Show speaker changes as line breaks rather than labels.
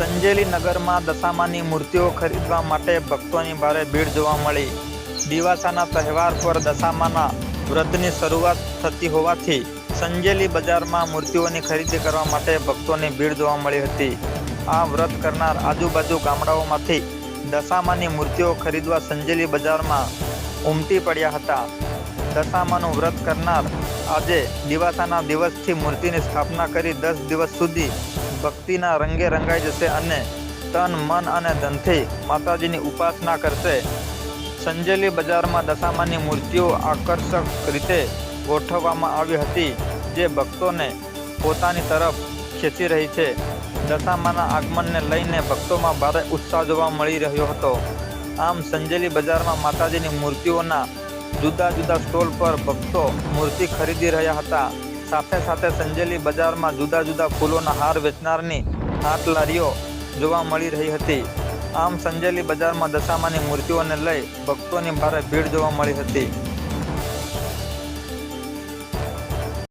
સંજેલી નગરમાં દશામાની મૂર્તિઓ ખરીદવા માટે ભક્તોની ભારે ભીડ જોવા મળી. દિવાસાના તહેવાર પર દશામાના વ્રતની શરૂઆત થતી હોવાથી સંજેલી બજારમાં મૂર્તિઓની ખરીદી કરવા માટે ભક્તોની ભીડ જોવા મળી હતી. આ વ્રત કરનાર આજુબાજુ ગામડાઓમાંથી દશામાની મૂર્તિઓ ખરીદવા સંજેલી બજારમાં ઉમટી પડ્યા હતા. દશામાનું વ્રત કરનાર આજે દિવાસાના દિવસથી મૂર્તિની સ્થાપના કરી 10 દિવસ સુધી ભક્તિના રંગે રંગાઈ જશે અને તન, મન અને ધનથી માતાજીની ઉપાસના કરશે. સંજેલી બજારમાં દશામાની મૂર્તિઓ આકર્ષક રીતે ગોઠવવામાં આવી હતી, જે ભક્તોને પોતાની તરફ ખેંચી રહી છે. દશામાના આગમનને લઈને ભક્તોમાં ભારે ઉત્સાહ જોવા મળી રહ્યો હતો. આમ સંજેલી બજારમાં માતાજીની મૂર્તિઓના જુદા જુદા સ્ટોલ પર ભક્તો મૂર્તિ ખરીદી રહ્યા હતા. સાથે સાથે સંજેલી બજારમાં જુદા જુદા ફૂલોના હાર વેચનારની હાટ લારીઓ જોવા મળી રહી હતી. આમ સંજેલી બજારમાં દશામાની મૂર્તિઓને લઈ ભક્તોની ભારે ભીડ જોવા મળી હતી.